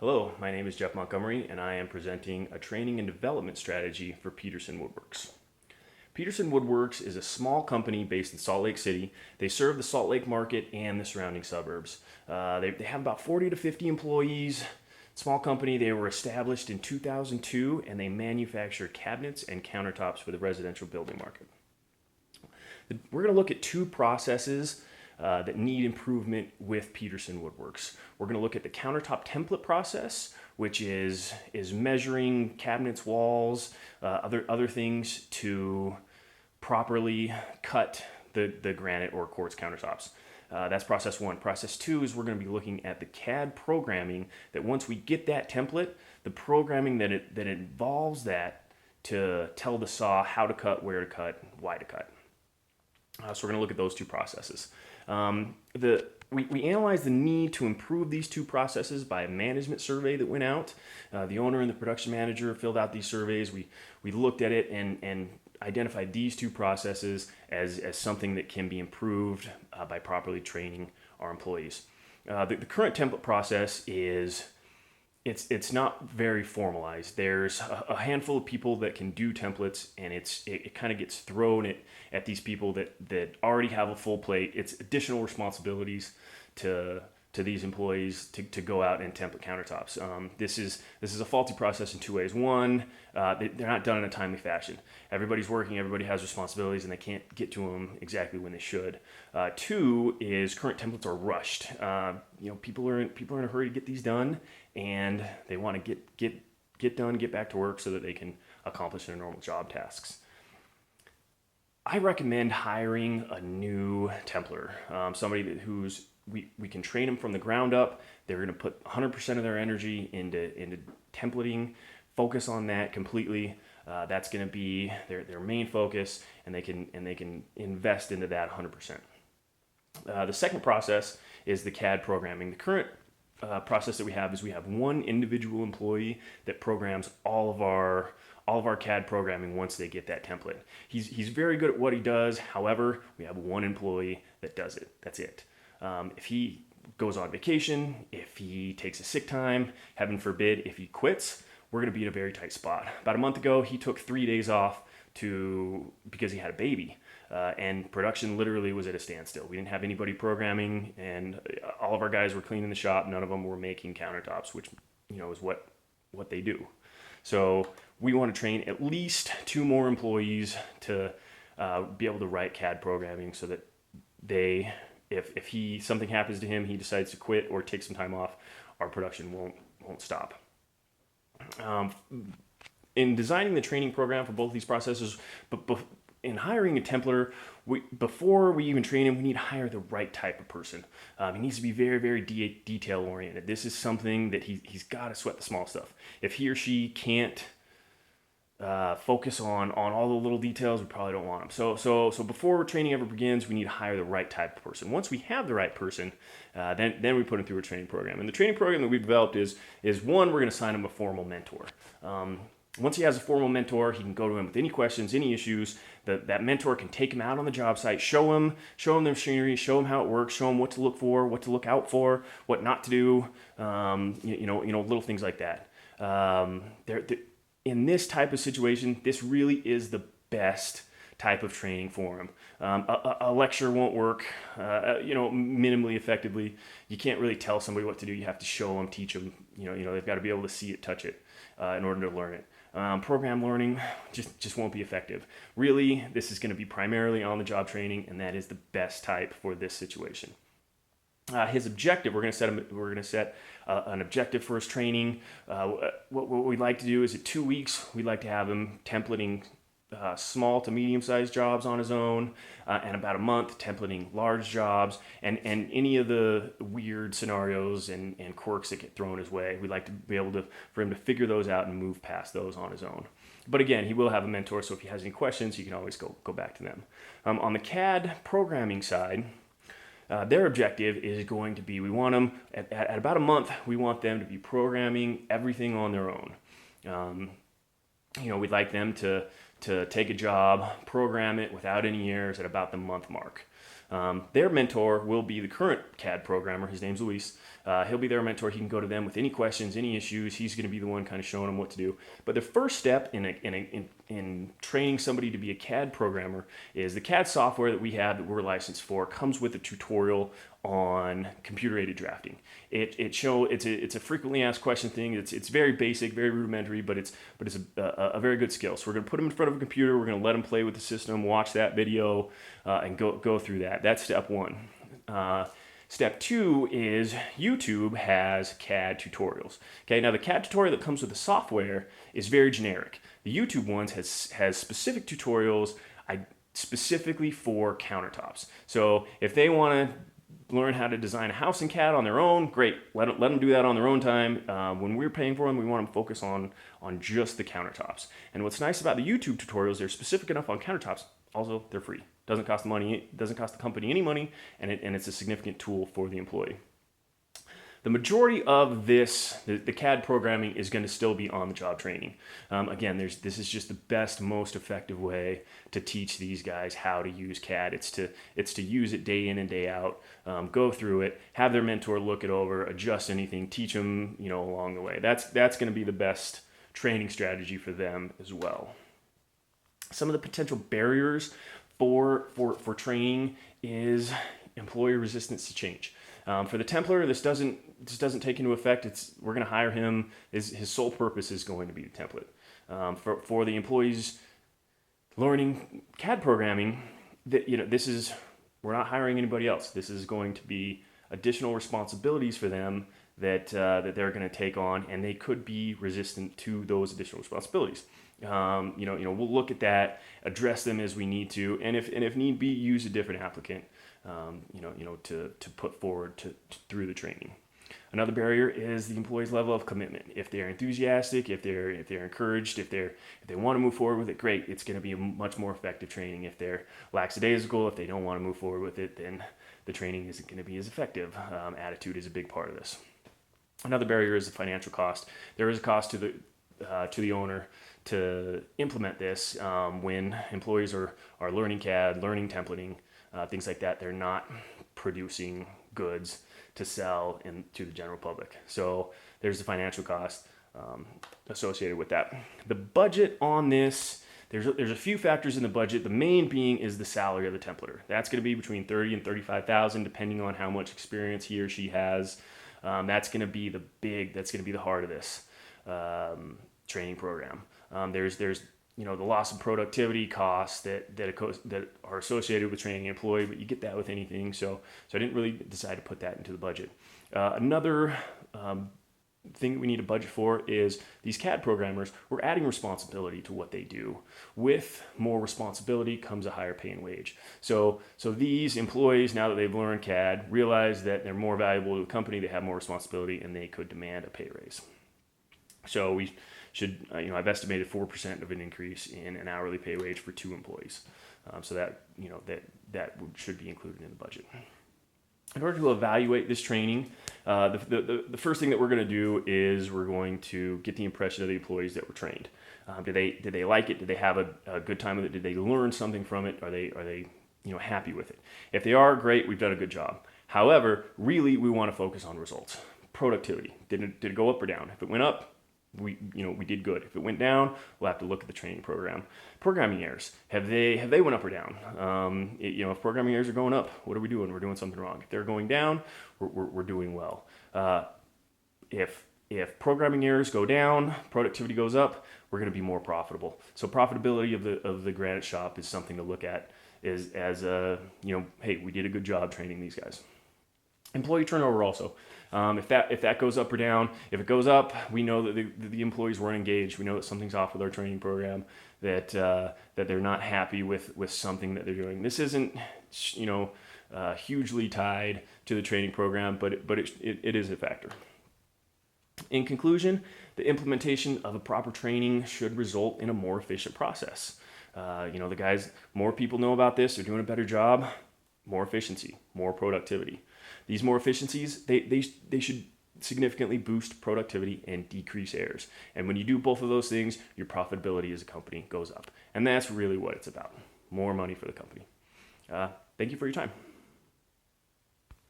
Hello, my name is Jeff Montgomery, and I am presenting a training and development strategy for Peterson Woodworks. Peterson Woodworks is a small company based in Salt Lake City. They serve the Salt Lake market and the surrounding suburbs. They have about 40 to 50 employees. Small company. They were established in 2002, and they manufacture cabinets and countertops for the residential building market. We're going to look at two processes that need improvement with Peterson Woodworks. We're going to look at the countertop template process, which is measuring cabinets, walls, other things to properly cut the granite or quartz countertops. That's process one. Process two is we're going to be looking at the CAD programming that once we get that template, the programming that involves that to tell the saw how to cut, where to cut, why to cut. So we're going to look at those two processes. We analyzed the need to improve these two processes by a management survey that went out. The owner and the production manager filled out these surveys. We looked at it and identified these two processes as something that can be improved by properly training our employees. The current template process is it's not very formalized. There's a handful of people that can do templates, and it kind of gets thrown at these people that already have a full plate. It's additional responsibilities to these employees to go out and template countertops. This is a faulty process in two ways. One, they're not done in a timely fashion. Everybody's working, everybody has responsibilities, and they can't get to them exactly when they should. Two is current templates are rushed. People are in a hurry to get these done, and they want to get done, get back to work so that they can accomplish their normal job tasks. I recommend hiring a new templer, somebody who's we can train them from the ground up. They're going to put 100% of their energy into templating, focus on that completely. That's going to be their main focus, and they can invest into that 100%. The second process is the CAD programming. The current process that we have is we have one individual employee that programs all of our CAD programming once they get that template. He's very good at what he does. However, we have one employee that does it. That's it. If he goes on vacation, if he takes a sick time, heaven forbid, if he quits, we're going to be in a very tight spot. About a month ago, he took 3 days off because he had a baby, and production literally was at a standstill. We didn't have anybody programming, and all of our guys were cleaning the shop. None of them were making countertops, which is what they do. So we want to train at least 2 more employees to be able to write CAD programming so that if something happens to him, he decides to quit or take some time off, our production won't stop. In designing the training program for both these processes, but in hiring a templer, before we even train him, we need to hire the right type of person. He needs to be very, very detail oriented. This is something that he's got to sweat the small stuff. If he or she can't focus on all the little details, we probably don't want them. So before training ever begins, we need to hire the right type of person. Once we have the right person, then we put them through a training program. And the training program that we've developed is one, we're going to assign him a formal mentor. Once he has a formal mentor, he can go to him with any questions, any issues. That mentor can take him out on the job site, show him the machinery, show him how it works, show him what to look for, what to look out for, what not to do, little things like that. In this type of situation, this really is the best type of training for him. A lecture won't work, minimally effectively. You can't really tell somebody what to do. You have to show them, teach them. They've got to be able to see it, touch it, in order to learn it. Program learning just won't be effective. Really, this is going to be primarily on-the-job training, and that is the best type for this situation. His objective, we're going to set an objective for his training. What we'd like to do is at 2 weeks, we'd like to have him templating small to medium-sized jobs on his own, and about a month templating large jobs, and any of the weird scenarios and quirks that get thrown his way. We'd like to be able for him to figure those out and move past those on his own. But again, he will have a mentor, so if he has any questions, you can always go back to them. On the CAD programming side, their objective is going to be, we want them, at about a month, we want them to be programming everything on their own. We'd like them to take a job, program it without any errors at about the month mark. Their mentor will be the current CAD programmer. His name's Luis. He'll be their mentor. He can go to them with any questions, any issues. He's going to be the one kind of showing them what to do. But the first step in training somebody to be a CAD programmer is the CAD software that we have that we're licensed for comes with a tutorial on computer-aided drafting. It's a frequently asked question thing. It's very basic, very rudimentary, but it's a very good skill. So we're going to put them in front of a computer. We're going to let them play with the system, watch that video, and go through that. That's step one. Step two is YouTube has CAD tutorials. Okay, now the CAD tutorial that comes with the software is very generic. The YouTube ones has specific tutorials specifically for countertops. So if they want to learn how to design a house in CAD on their own, great. Let them do that on their own time. When we're paying for them, we want them to focus on just the countertops. And what's nice about the YouTube tutorials, they're specific enough on countertops. Also, they're free. Doesn't cost the company any money, and it's a significant tool for the employee. The majority of the CAD programming is going to still be on-the-job training. Again, this is just the best, most effective way to teach these guys how to use CAD. It's to use it day in and day out, go through it, have their mentor look it over, adjust anything, teach them along the way. That's going to be the best training strategy for them as well. Some of the potential barriers for training is employee resistance to change. For the Templar, this doesn't take into effect. We're going to hire him. His sole purpose is going to be the template. For the employees learning CAD programming, we're not hiring anybody else. This is going to be additional responsibilities for them that they're going to take on, and they could be resistant to those additional responsibilities. We'll look at that, address them as we need to, and if need be, use a different applicant, to put forward through the training. Another barrier is the employee's level of commitment. If they're enthusiastic, if they're encouraged, if they want to move forward with it, great. It's going to be a much more effective training. If they're lackadaisical, if they don't want to move forward with it, then the training isn't going to be as effective. Attitude is a big part of this. Another barrier is the financial cost. There is a cost to the owner to implement this when employees are learning CAD, learning templating, things like that. They're not producing goods to sell to the general public. So there's the financial cost associated with that. The budget on this, there's a few factors in the budget. The main being is the salary of the templater. That's going to be between $30,000 and $35,000, depending on how much experience he or she has. That's going to be the heart of this training program. There's the loss of productivity costs that are associated with training an employee, but you get that with anything. So I didn't really decide to put that into the budget. Another thing that we need to budget for is these CAD programmers. We're adding responsibility to what they do. With more responsibility comes a higher pay and wage. So these employees, now that they've learned CAD, realize that they're more valuable to the company, they have more responsibility, and they could demand a pay raise. So we should, I've estimated 4% of an increase in an hourly pay wage for 2 employees. So that should be included in the budget. In order to evaluate this training, the first thing that we're going to do is we're going to get the impression of the employees that were trained. Did they like it? Did they have a good time with it? Did they learn something from it? Are they happy with it? If they are, great, we've done a good job. However, really, we want to focus on results. Productivity. Did it go up or down? If it went up, we did good. If it went down, we'll have to look at the training program. Programming errors, have they went up or down? If programming errors are going up, what are we doing? We're doing something wrong. If they're going down, we're doing well. If programming errors go down, productivity goes up, we're going to be more profitable. So profitability of the Granite Shop is something to look at. Hey, we did a good job training these guys. Employee turnover also. If that goes up or down, if it goes up, we know that the employees weren't engaged. We know that something's off with our training program. That they're not happy with something that they're doing. This isn't hugely tied to the training program, but it is a factor. In conclusion, the implementation of a proper training should result in a more efficient process. The guys, more people know about this. They're doing a better job. More efficiency, more productivity. These more efficiencies, they should significantly boost productivity and decrease errors. And when you do both of those things, your profitability as a company goes up. And that's really what it's about. More money for the company. Thank you for your time.